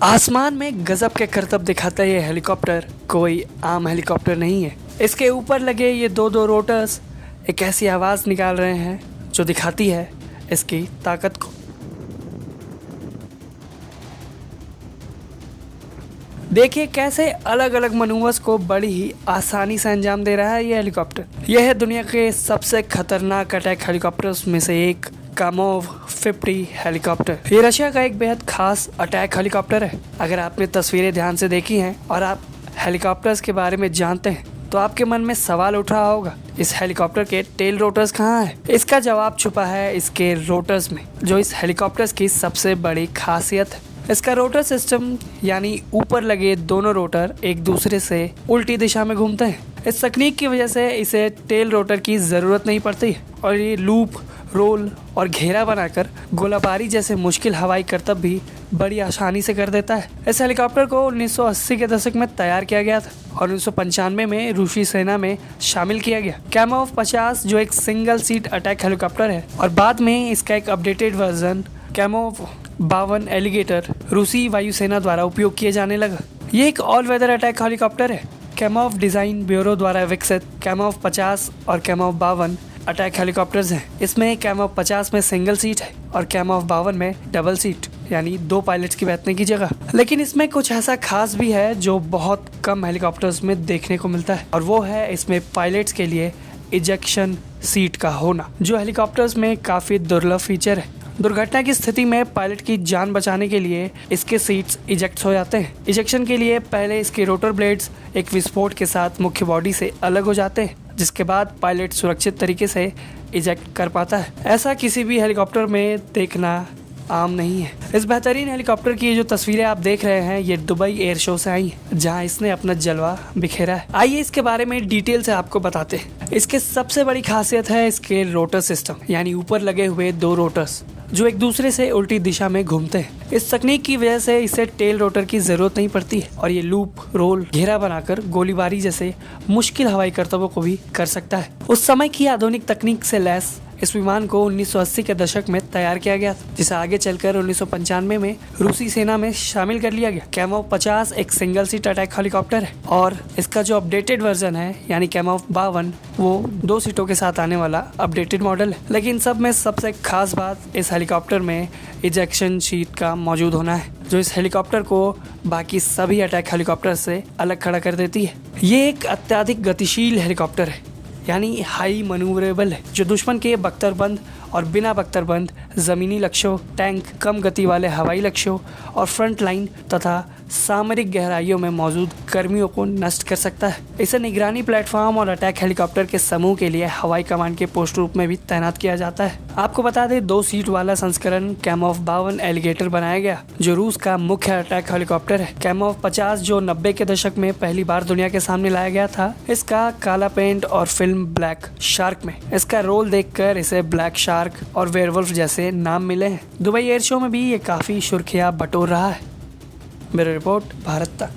आसमान में गजब के करतब दिखाता है ये हेलीकॉप्टर कोई आम हेलीकॉप्टर नहीं है। इसके ऊपर लगे ये दो रोटर्स एक ऐसी आवाज़ निकाल रहे हैं जो दिखाती है इसकी ताकत को। देखिए कैसे अलग अलग मनूवर्स को बड़ी ही आसानी से अंजाम दे रहा है ये हेलीकॉप्टर। यह है दुनिया के सबसे खतरनाक अटैक हेलीकॉप्टर्स में से एक कामोव 50 हेलीकॉप्टर। ये रशिया का एक बेहद खास अटैक हेलीकॉप्टर है। अगर आपने तस्वीरें ध्यान से देखी हैं और आप हेलीकॉप्टर्स के बारे में जानते हैं तो आपके मन में सवाल उठ रहा होगा, इस हेलीकॉप्टर के टेल रोटर्स कहाँ हैं? इसका जवाब छुपा है इसके रोटर्स में, जो इस हेलीकॉप्टर्स की सबसे बड़ी खासियत है। इसका रोटर सिस्टम यानी ऊपर लगे दोनों रोटर एक दूसरे से उल्टी दिशा में घूमते हैं। इस तकनीक की वजह से इसे टेल रोटर की ज़रूरत नहीं पड़ती और ये लूप, रोल और घेरा बनाकर गोलाबारी जैसे मुश्किल हवाई करतब भी बड़ी आसानी से कर देता है। इस हेलीकॉप्टर को 1980 के दशक में तैयार किया गया था और 1995 में रूसी सेना में शामिल किया गया। कैमोव 50 जो एक सिंगल सीट अटैक हेलीकॉप्टर है और बाद में इसका एक अपडेटेड वर्जन कैमोव 52 एलिगेटर रूसी वायुसेना द्वारा उपयोग किए जाने लगा। ये एक ऑल वेदर अटैक हेलीकॉप्टर है। कैमोव डिज़ाइन ब्यूरो द्वारा विकसित कैमोव 50 और कैमोव 52 अटैक हेलीकॉप्टर्स हैं। इसमें कैमोव 50 में सिंगल सीट है और कैमोव 52 में डबल सीट यानी दो पायलट्स की बैठने की जगह। लेकिन इसमें कुछ ऐसा खास भी है जो बहुत कम हेलीकॉप्टर्स में देखने को मिलता है और वो है इसमें पायलट्स के लिए इजेक्शन सीट का होना, जो हेलीकॉप्टर्स में काफ़ी दुर्लभ फीचर है। दुर्घटना की स्थिति में पायलट की जान बचाने के लिए इसके सीट्स इजेक्ट हो जाते हैं। इजेक्शन के लिए पहले इसके रोटर ब्लेड्स एक विस्फोट के साथ मुख्य बॉडी से अलग हो जाते हैं, जिसके बाद पायलट सुरक्षित तरीके से इजेक्ट कर पाता है। ऐसा किसी भी हेलीकॉप्टर में देखना आम नहीं है। इस बेहतरीन हेलीकॉप्टर की जो तस्वीरें आप देख रहे हैं ये दुबई एयर शो से आई हैं, जहां इसने अपना जलवा बिखेरा है। आइए इसके बारे में डिटेल से आपको बताते हैं। इसके सबसे बड़ी खासियत है इसके रोटर सिस्टम, यानी ऊपर लगे हुए दो रोटर्स जो एक दूसरे से उल्टी दिशा में घूमते हैं। इस तकनीक की वजह से इसे टेल रोटर की जरूरत नहीं पड़ती है और ये लूप, रोल, घेरा बनाकर गोलीबारी जैसे मुश्किल हवाई करतबों को भी कर सकता है। उस समय की आधुनिक तकनीक से लैस इस विमान को 1980 के दशक में तैयार किया गया था, जिसे आगे चलकर 1995 में रूसी सेना में शामिल कर लिया गया। कैमोव 50 एक सिंगल सीट अटैक हेलीकॉप्टर है और इसका जो अपडेटेड वर्जन है यानी कैमोव 52 वो 2 सीटों के साथ आने वाला अपडेटेड मॉडल है। लेकिन सब में सबसे खास बात इस हेलीकॉप्टर में इजेक्शन सीट का मौजूद होना है, जो इस हेलीकॉप्टर को बाकी सभी अटैक हेलीकॉप्टर से अलग खड़ा कर देती है। ये एक अत्यधिक गतिशील हेलीकॉप्टर है, यानी हाई मनूवरेबल है, जो दुश्मन के बख्तरबंद और बिना बख्तरबंद ज़मीनी लक्ष्यों, टैंक, कम गति वाले हवाई लक्ष्यों और फ्रंट लाइन तथा सामरिक गहराइयों में मौजूद कर्मियों को नष्ट कर सकता है। इसे निगरानी प्लेटफॉर्म और अटैक हेलीकॉप्टर के समूह के लिए हवाई कमांड के पोस्ट रूप में भी तैनात किया जाता है। आपको बता दें 2 सीट वाला संस्करण कैमोव 52 एलिगेटर बनाया गया, जो रूस का मुख्य अटैक हेलीकॉप्टर है। कैमोव 50 जो 90 के दशक में पहली बार दुनिया के सामने लाया गया था, इसका काला पेंट और फिल्म ब्लैक शार्क में इसका रोल देखकर इसे ब्लैक शार्क और वेयरवुल्फ जैसे नाम मिले हैं। दुबई एयर शो में भी ये काफी सुर्खियां बटोर रहा है। ब्यूरो रिपोर्ट, भारत तक।